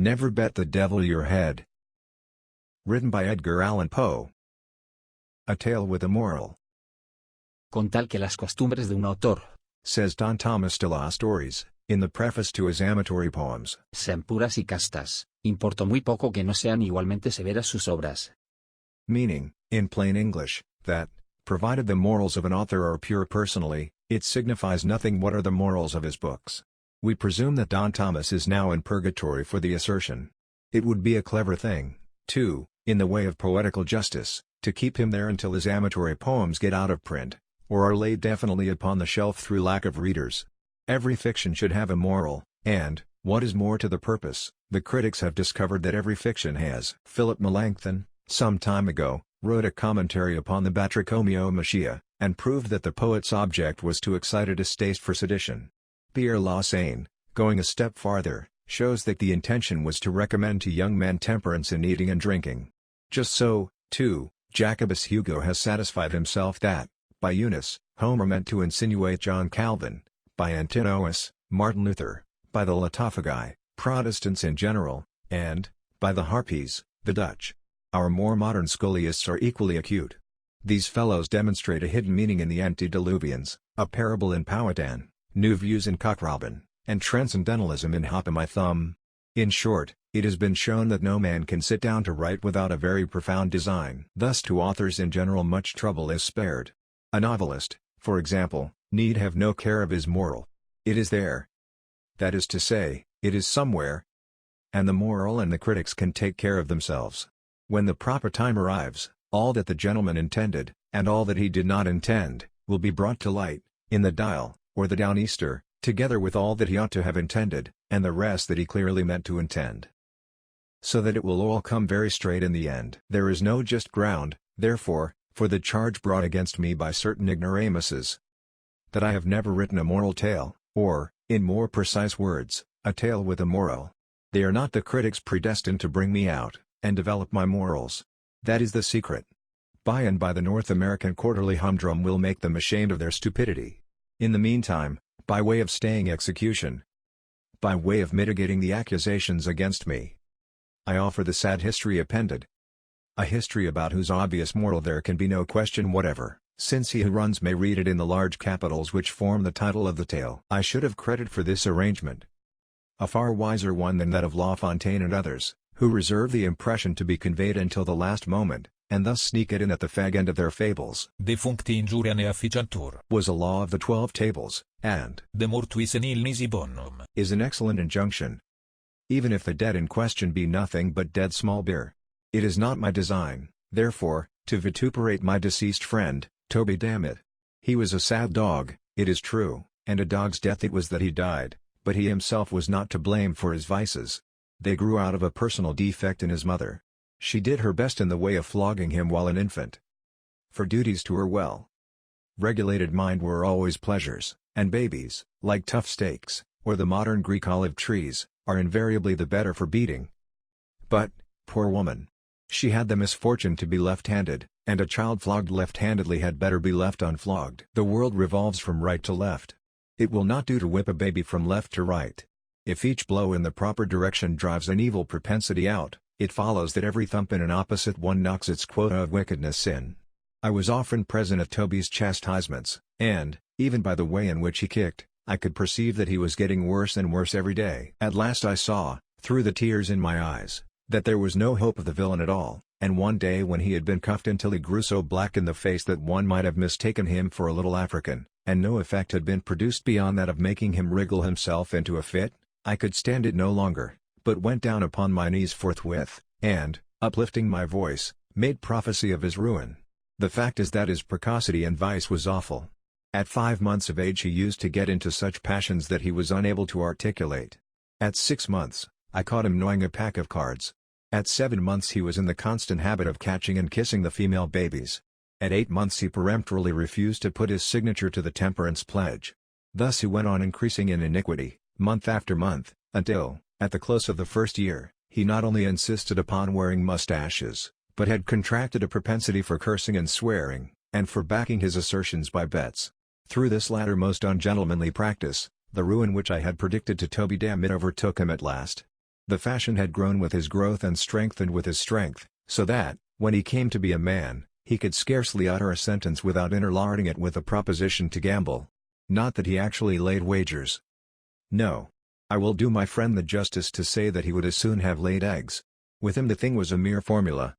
Never bet the devil your head. Written by Edgar Allan Poe. A tale with a moral. Con tal que las costumbres de un autor, says Don Thomas DeLa Stories, in the preface to his amatory poems, sean puras y castas, importa muy poco que no sean igualmente severas sus obras. Meaning, in plain English, that, provided the morals of an author are pure personally, it signifies nothing what are the morals of his books. We presume that Don Thomas is now in purgatory for the assertion. It would be a clever thing, too, in the way of poetical justice, to keep him there until his amatory poems get out of print, or are laid definitely upon the shelf through lack of readers. Every fiction should have a moral, and, what is more to the purpose, the critics have discovered that every fiction has. Philip Melanchthon, some time ago, wrote a commentary upon the Batrachomyomachia, and proved that the poet's object was to excite a distaste for sedition. Pierre Lausanne, going a step farther, shows that the intention was to recommend to young men temperance in eating and drinking. Just so, too, Jacobus Hugo has satisfied himself that, by Eunice, Homer meant to insinuate John Calvin, by Antinous, Martin Luther, by the Latophagi, Protestants in general, and, by the Harpies, the Dutch. Our more modern scholiasts are equally acute. These fellows demonstrate a hidden meaning in the antediluvians, a parable in Powhatan, new views in Cock-Robin, and transcendentalism in Hop-o'-my-Thumb. In short, it has been shown that no man can sit down to write without a very profound design. Thus to authors in general much trouble is spared. A novelist, for example, need have no care of his moral. It is there. That is to say, it is somewhere. And the moral and the critics can take care of themselves. When the proper time arrives, all that the gentleman intended, and all that he did not intend, will be brought to light, in the Dial, or the Downeaster, together with all that he ought to have intended, and the rest that he clearly meant to intend. So that it will all come very straight in the end. There is no just ground, therefore, for the charge brought against me by certain ignoramuses, that I have never written a moral tale, or, in more precise words, a tale with a moral. They are not the critics predestined to bring me out, and develop my morals. That is the secret. By and by the North American quarterly humdrum will make them ashamed of their stupidity. In the meantime, by way of staying execution, by way of mitigating the accusations against me, I offer the sad history appended. A history about whose obvious moral there can be no question whatever, since he who runs may read it in the large capitals which form the title of the tale. I should have credit for this arrangement. A far wiser one than that of La Fontaine and others, who reserve the impression to be conveyed until the last moment, and thus sneak it in at the fag end of their fables. De functi injuria ne afficiantur Was a law of the 12 tables, and de mortui senil nisi bonum is an excellent injunction. Even if the debt in question be nothing but dead small beer. It is not my design, therefore, to vituperate my deceased friend, Toby Dammit. He was a sad dog, it is true, and a dog's death it was that he died, but he himself was not to blame for his vices. They grew out of a personal defect in his mother. She did her best in the way of flogging him while an infant. For duties to her well-regulated mind were always pleasures, and babies, like tough steaks, or the modern Greek olive trees, are invariably the better for beating. But, poor woman, she had the misfortune to be left-handed, and a child flogged left-handedly had better be left unflogged. The world revolves from right to left. It will not do to whip a baby from left to right. If each blow in the proper direction drives an evil propensity out, it follows that every thump in an opposite one knocks its quota of wickedness in. I was often present at Toby's chastisements, and, even by the way in which he kicked, I could perceive that he was getting worse and worse every day. At last I saw, through the tears in my eyes, that there was no hope of the villain at all, and one day when he had been cuffed until he grew so black in the face that one might have mistaken him for a little African, and no effect had been produced beyond that of making him wriggle himself into a fit, I could stand it no longer, but went down upon my knees forthwith, and, uplifting my voice, made prophecy of his ruin. The fact is that his precocity and vice was awful. At 5 months of age he used to get into such passions that he was unable to articulate. At 6 months, I caught him gnawing a pack of cards. At 7 months he was in the constant habit of catching and kissing the female babies. At 8 months he peremptorily refused to put his signature to the temperance pledge. Thus he went on increasing in iniquity, month after month, until, at the close of the first year, he not only insisted upon wearing mustaches, but had contracted a propensity for cursing and swearing, and for backing his assertions by bets. Through this latter most ungentlemanly practice, the ruin which I had predicted to Toby Dammit overtook him at last. The fashion had grown with his growth and strengthened with his strength, so that, when he came to be a man, he could scarcely utter a sentence without interlarding it with a proposition to gamble. Not that he actually laid wagers. No. I will do my friend the justice to say that he would as soon have laid eggs. With him the thing was a mere formula.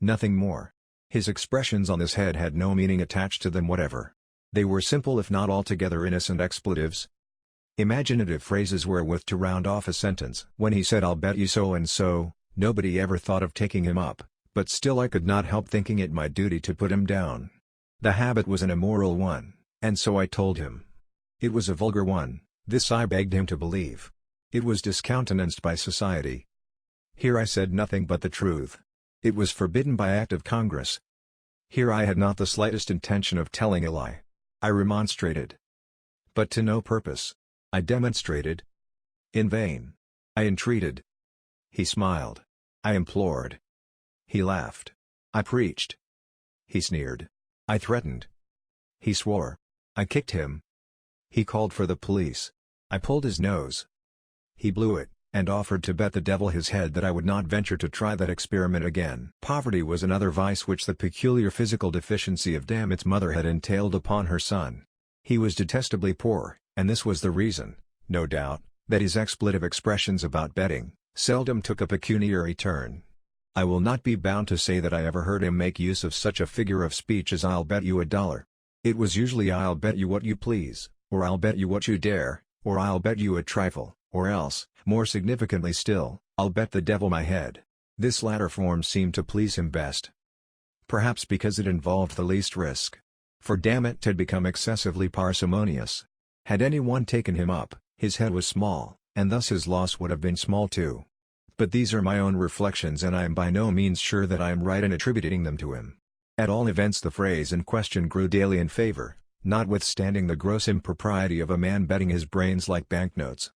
Nothing more. His expressions on this head had no meaning attached to them whatever. They were simple if not altogether innocent expletives. Imaginative phrases wherewith to round off a sentence. When he said "I'll bet you so and so," nobody ever thought of taking him up, but still I could not help thinking it my duty to put him down. The habit was an immoral one, and so I told him. It was a vulgar one, this I begged him to believe. It was discountenanced by society. Here I said nothing but the truth. It was forbidden by Act of Congress. Here I had not the slightest intention of telling a lie. I remonstrated. But to no purpose. I demonstrated. In vain. I entreated. He smiled. I implored. He laughed. I preached. He sneered. I threatened. He swore. I kicked him. He called for the police. I pulled his nose. He blew it, and offered to bet the devil his head that I would not venture to try that experiment again. Poverty was another vice which the peculiar physical deficiency of Dammit's mother had entailed upon her son. He was detestably poor, and this was the reason, no doubt, that his expletive expressions about betting seldom took a pecuniary turn. I will not be bound to say that I ever heard him make use of such a figure of speech as "I'll bet you $1." It was usually "I'll bet you what you please," or "I'll bet you what you dare," or "I'll bet you a trifle," or else, more significantly still, "I'll bet the devil my head." This latter form seemed to please him best. Perhaps because it involved the least risk. For Dammit had become excessively parsimonious. Had anyone taken him up, his head was small, and thus his loss would have been small too. But these are my own reflections and I am by no means sure that I am right in attributing them to him. At all events the phrase in question grew daily in favor, notwithstanding the gross impropriety of a man betting his brains like banknotes.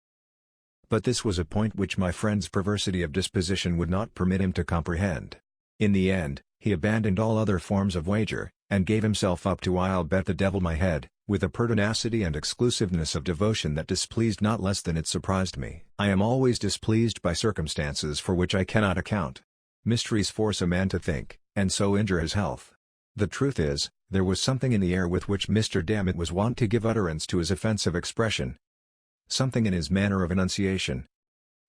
But this was a point which my friend's perversity of disposition would not permit him to comprehend. In the end, he abandoned all other forms of wager, and gave himself up to "I'll bet the devil my head," with a pertinacity and exclusiveness of devotion that displeased not less than it surprised me. I am always displeased by circumstances for which I cannot account. Mysteries force a man to think, and so injure his health. The truth is, there was something in the air with which Mr. Dammit was wont to give utterance to his offensive expression. Something in his manner of enunciation,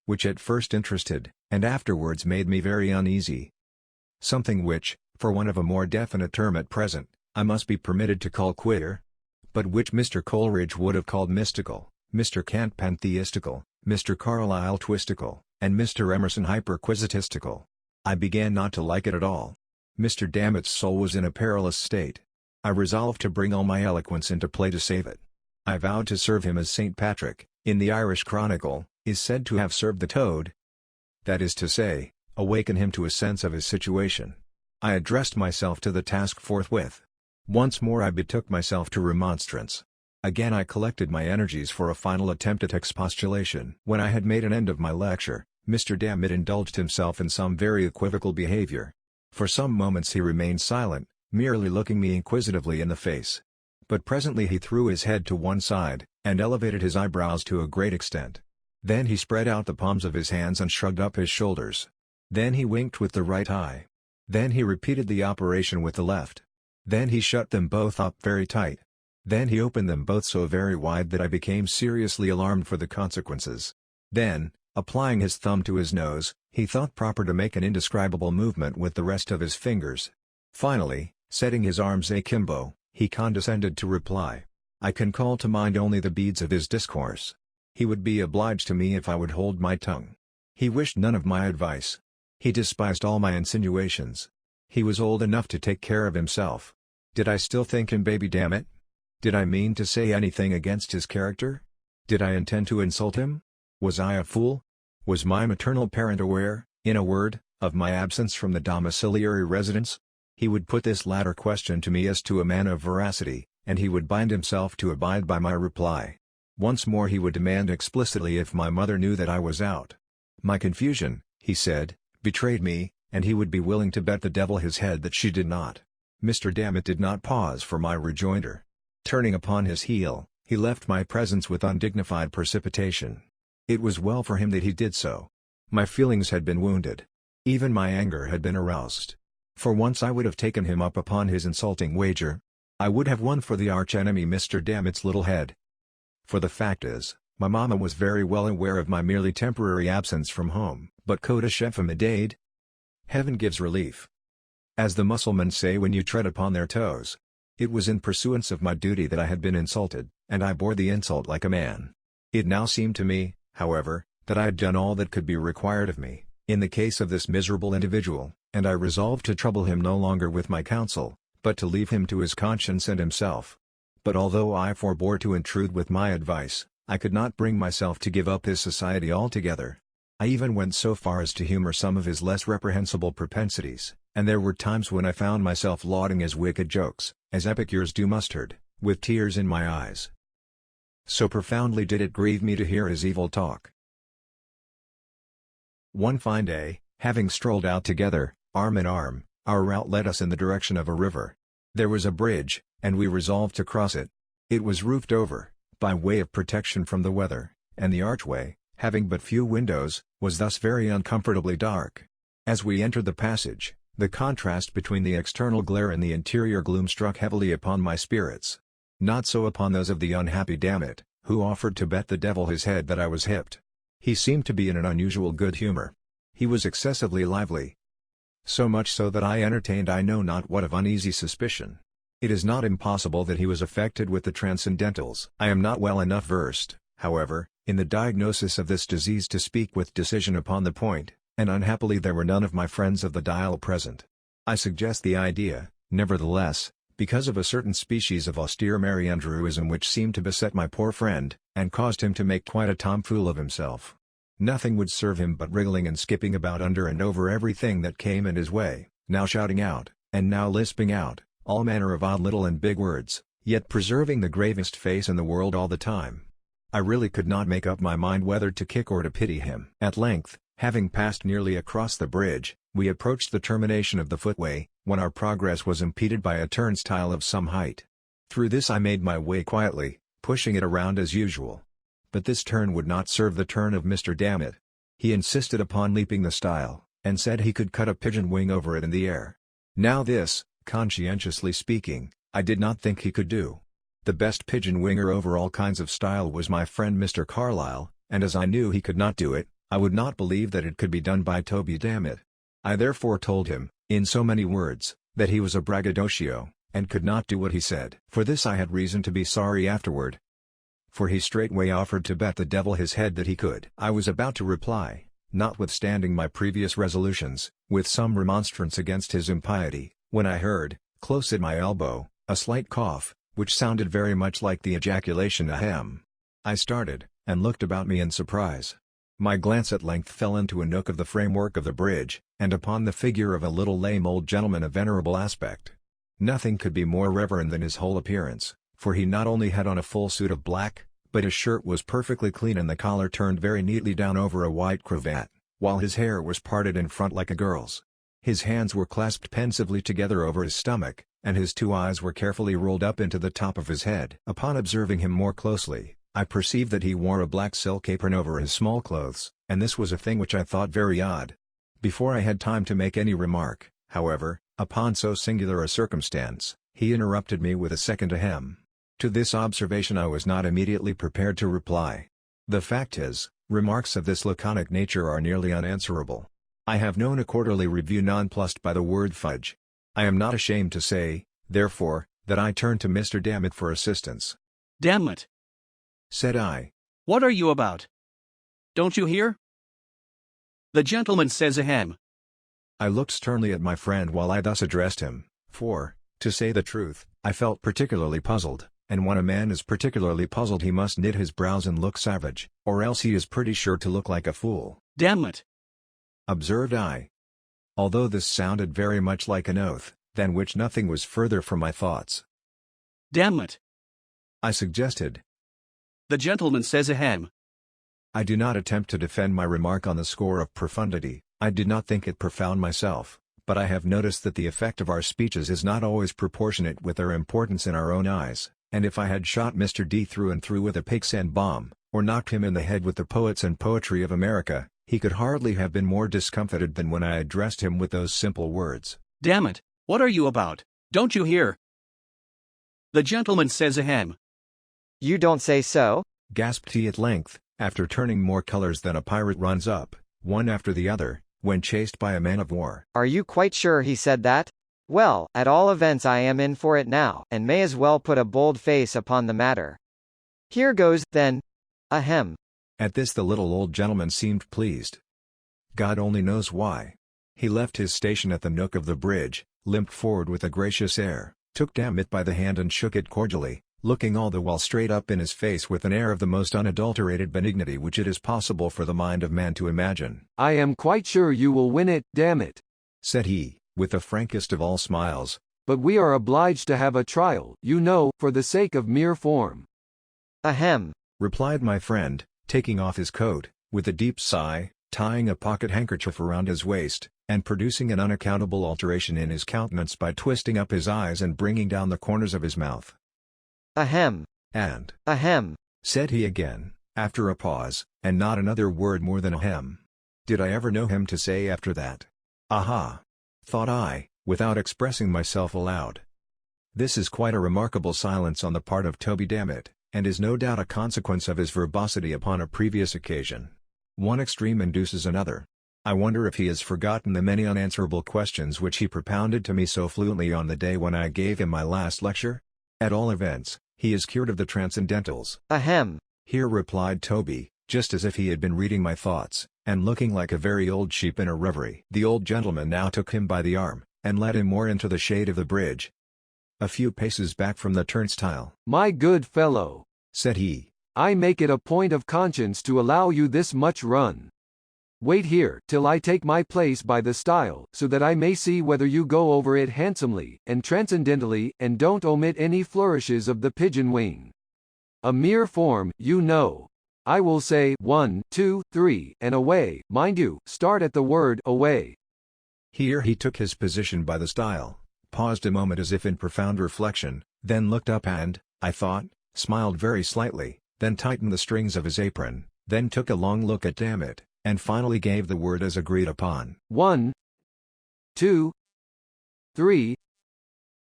which at first interested, and afterwards made me very uneasy. Something which, for want of a more definite term at present, I must be permitted to call queer, but which Mr. Coleridge would have called mystical, Mr. Kant pantheistical, Mr. Carlyle twistical, and Mr. Emerson hyperquisitistical. I began not to like it at all. Mr. Dammit's soul was in a perilous state. I resolved to bring all my eloquence into play to save it. I vowed to serve him as St. Patrick, in the Irish Chronicle, is said to have served the toad. That is to say, awaken him to a sense of his situation. I addressed myself to the task forthwith. Once more I betook myself to remonstrance. Again I collected my energies for a final attempt at expostulation. When I had made an end of my lecture, Mr. Dammit indulged himself in some very equivocal behavior. For some moments he remained silent, merely looking me inquisitively in the face. But presently he threw his head to one side, and elevated his eyebrows to a great extent. Then he spread out the palms of his hands and shrugged up his shoulders. Then he winked with the right eye. Then he repeated the operation with the left. Then he shut them both up very tight. Then he opened them both so very wide that I became seriously alarmed for the consequences. Then, applying his thumb to his nose, he thought proper to make an indescribable movement with the rest of his fingers. Finally, setting his arms akimbo, he condescended to reply. I can call to mind only the beads of his discourse. He would be obliged to me if I would hold my tongue. He wished none of my advice. He despised all my insinuations. He was old enough to take care of himself. Did I still think him baby Dammit? Did I mean to say anything against his character? Did I intend to insult him? Was I a fool? Was my maternal parent aware, in a word, of my absence from the domiciliary residence? He would put this latter question to me as to a man of veracity, and he would bind himself to abide by my reply. Once more he would demand explicitly if my mother knew that I was out. My confusion, he said, betrayed me, and he would be willing to bet the devil his head that she did not. Mr. Dammit did not pause for my rejoinder. Turning upon his heel, he left my presence with undignified precipitation. It was well for him that he did so. My feelings had been wounded. Even my anger had been aroused. For once I would have taken him up upon his insulting wager. I would have won for the arch-enemy Mr. Dammit's little head. For the fact is, my mama was very well aware of my merely temporary absence from home, but coda chef midade. Heaven gives relief. As the Mussulmans say when you tread upon their toes. It was in pursuance of my duty that I had been insulted, and I bore the insult like a man. It now seemed to me, however, that I had done all that could be required of me, in the case of this miserable individual, and I resolved to trouble him no longer with my counsel, but to leave him to his conscience and himself. But although I forbore to intrude with my advice, I could not bring myself to give up his society altogether. I even went so far as to humor some of his less reprehensible propensities, and there were times when I found myself lauding his wicked jokes, as epicures do mustard, with tears in my eyes. So profoundly did it grieve me to hear his evil talk. One fine day, having strolled out together, arm in arm, our route led us in the direction of a river. There was a bridge, and we resolved to cross it. It was roofed over, by way of protection from the weather, and the archway, having but few windows, was thus very uncomfortably dark. As we entered the passage, the contrast between the external glare and the interior gloom struck heavily upon my spirits. Not so upon those of the unhappy Dammit, who offered to bet the devil his head that I was hipped. He seemed to be in an unusual good humor. He was excessively lively. So much so that I entertained I know not what of uneasy suspicion. It is not impossible that he was affected with the transcendentals. I am not well enough versed, however, in the diagnosis of this disease to speak with decision upon the point, and unhappily there were none of my friends of the dial present. I suggest the idea, nevertheless, because of a certain species of austere Merry Andrewism which seemed to beset my poor friend, and caused him to make quite a tomfool of himself. Nothing would serve him but wriggling and skipping about under and over everything that came in his way, now shouting out, and now lisping out, all manner of odd little and big words, yet preserving the gravest face in the world all the time. I really could not make up my mind whether to kick or to pity him. At length, having passed nearly across the bridge, we approached the termination of the footway, when our progress was impeded by a turnstile of some height. Through this I made my way quietly, pushing it around as usual. But this turn would not serve the turn of Mr. Dammit. He insisted upon leaping the stile, and said he could cut a pigeon wing over it in the air. Now this, conscientiously speaking, I did not think he could do. The best pigeon winger over all kinds of style was my friend Mr. Carlyle, and as I knew he could not do it, I would not believe that it could be done by Toby Dammit. I therefore told him, in so many words, that he was a braggadocio, and could not do what he said. For this I had reason to be sorry afterward. For he straightway offered to bet the devil his head that he could. I was about to reply, notwithstanding my previous resolutions, with some remonstrance against his impiety, when I heard, close at my elbow, a slight cough, which sounded very much like the ejaculation ahem. I started, and looked about me in surprise. My glance at length fell into a nook of the framework of the bridge, and upon the figure of a little lame old gentleman of venerable aspect. Nothing could be more reverend than his whole appearance, for he not only had on a full suit of black, but his shirt was perfectly clean and the collar turned very neatly down over a white cravat, while his hair was parted in front like a girl's. His hands were clasped pensively together over his stomach, and his two eyes were carefully rolled up into the top of his head. Upon observing him more closely, I perceived that he wore a black silk apron over his small clothes, and this was a thing which I thought very odd. Before I had time to make any remark, however, upon so singular a circumstance, he interrupted me with a second ahem. To this observation I was not immediately prepared to reply. The fact is, remarks of this laconic nature are nearly unanswerable. I have known a quarterly review nonplussed by the word fudge. I am not ashamed to say, therefore, that I turned to Mr. Dammit for assistance. "Dammit," said I. "what are you about? Don't you hear? The gentleman says ahem." I looked sternly at my friend while I thus addressed him, for, to say the truth, I felt particularly puzzled, and when a man is particularly puzzled he must knit his brows and look savage, or else he is pretty sure to look like a fool. "Dammit," observed I. Although this sounded very much like an oath, than which nothing was further from my thoughts. "Dammit," I suggested. "the gentleman says ahem." I do not attempt to defend my remark on the score of profundity. I did not think it profound myself, but I have noticed that the effect of our speeches is not always proportionate with their importance in our own eyes, and if I had shot Mr. D through and through with a pigsand bomb, or knocked him in the head with the poets and poetry of America, He could hardly have been more discomfited than when I addressed him with those simple words. Dammit, what are you about? Don't you hear? The gentleman says ahem. You don't say so? Gasped he at length, after turning more colors than a pirate runs up, one after the other, when chased by a man of war. Are you quite sure he said that? Well, at all events I am in for it now, and may as well put a bold face upon the matter. Here goes, then. Ahem. At this the little old gentleman seemed pleased. God only knows why. He left his station at the nook of the bridge, limped forward with a gracious air, took Dammit by the hand and shook it cordially, looking all the while straight up in his face with an air of the most unadulterated benignity which it is possible for the mind of man to imagine. I am quite sure you will win it, Dammit, said he, with the frankest of all smiles. But we are obliged to have a trial, you know, for the sake of mere form. Ahem, replied my friend, taking off his coat, with a deep sigh, tying a pocket handkerchief around his waist, and producing an unaccountable alteration in his countenance by twisting up his eyes and bringing down the corners of his mouth. Ahem. And, ahem, said he again, after a pause, and not another word more than ahem. Did I ever know him to say after that? Aha! Thought I, without expressing myself aloud. This is quite a remarkable silence on the part of Toby Dammit, and is no doubt a consequence of his verbosity upon a previous occasion. One extreme induces another. I wonder if he has forgotten the many unanswerable questions which he propounded to me so fluently on the day when I gave him my last lecture? At all events, he is cured of the transcendentals. Ahem. Here replied Toby, just as if he had been reading my thoughts, and looking like a very old sheep in a reverie. The old gentleman now took him by the arm, and led him more into the shade of the bridge, a few paces back from the turnstile. My good fellow, said he, I make it a point of conscience to allow you this much run. Wait here till I take my place by the stile, so that I may see whether you go over it handsomely, and transcendentally, and don't omit any flourishes of the pigeon wing. A mere form, you know. I will say 1, 2, 3, and away, mind you, start at the word away. Here he took his position by the stile, paused a moment as if in profound reflection, then looked up and, I thought, smiled very slightly, then tightened the strings of his apron, then took a long look at Dammit, and finally gave the word as agreed upon. 1, 2, 3,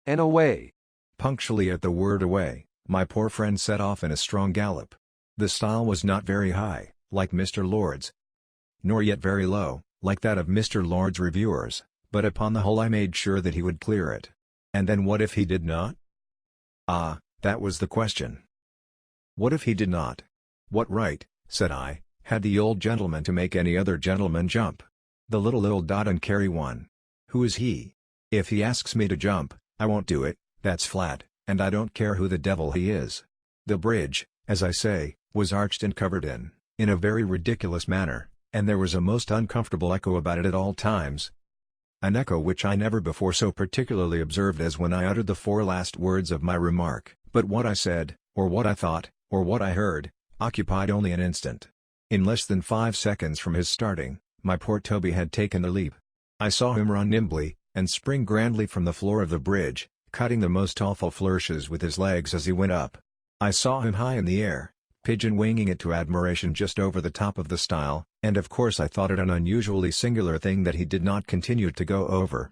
and away. Punctually at the word away, my poor friend set off in a strong gallop. The stile was not very high, like Mr. Lord's, nor yet very low, like that of Mr. Lord's reviewers, but upon the whole I made sure that he would clear it. And then what if he did not? Ah, that was the question. What if he did not? What right, said I, had the old gentleman to make any other gentleman jump? The little dot and carry one. Who is he? If he asks me to jump, I won't do it, that's flat, and I don't care who the devil he is. The bridge, as I say, was arched and covered in a very ridiculous manner, and there was a most uncomfortable echo about it at all times. An echo which I never before so particularly observed as when I uttered the 4 last words of my remark, but what I said, or what I thought, or what I heard, occupied only an instant. In less than 5 seconds from his starting, my poor Toby had taken the leap. I saw him run nimbly, and spring grandly from the floor of the bridge, cutting the most awful flourishes with his legs as he went up. I saw him high in the air, pigeon-winging it to admiration just over the top of the stile, and of course I thought it an unusually singular thing that he did not continue to go over.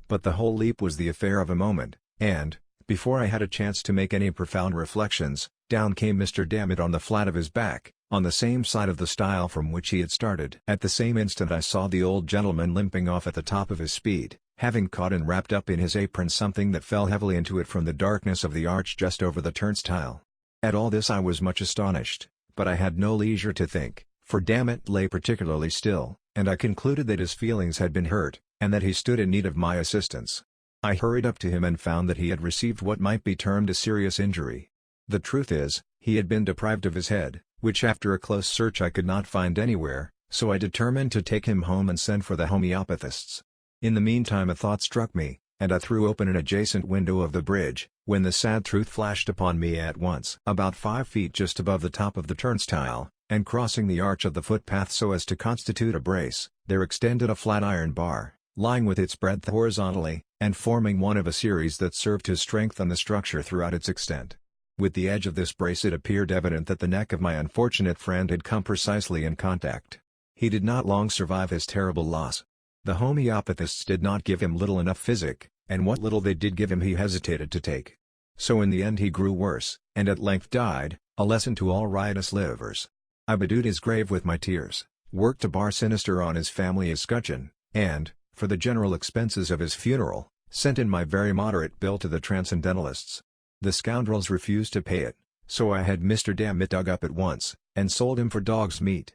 But the whole leap was the affair of a moment, and, before I had a chance to make any profound reflections, down came Mr. Dammit on the flat of his back, on the same side of the stile from which he had started. At the same instant I saw the old gentleman limping off at the top of his speed, having caught and wrapped up in his apron something that fell heavily into it from the darkness of the arch just over the turnstile. At all this I was much astonished, but I had no leisure to think, for Dammit lay particularly still, and I concluded that his feelings had been hurt, and that he stood in need of my assistance. I hurried up to him and found that he had received what might be termed a serious injury. The truth is, he had been deprived of his head, which after a close search I could not find anywhere, so I determined to take him home and send for the homeopathists. In the meantime a thought struck me, and I threw open an adjacent window of the bridge, when the sad truth flashed upon me at once. About 5 feet just above the top of the turnstile, and crossing the arch of the footpath so as to constitute a brace, there extended a flat iron bar, lying with its breadth horizontally, and forming one of a series that served to strengthen the structure throughout its extent. With the edge of this brace it appeared evident that the neck of my unfortunate friend had come precisely in contact. He did not long survive his terrible loss. The homeopathists did not give him little enough physic, and what little they did give him he hesitated to take. So in the end he grew worse, and at length died, a lesson to all riotous livers. I bedewed his grave with my tears, worked a bar sinister on his family escutcheon, and, for the general expenses of his funeral, sent in my very moderate bill to the Transcendentalists. The scoundrels refused to pay it, so I had Mr. Dammit dug up at once, and sold him for dog's meat.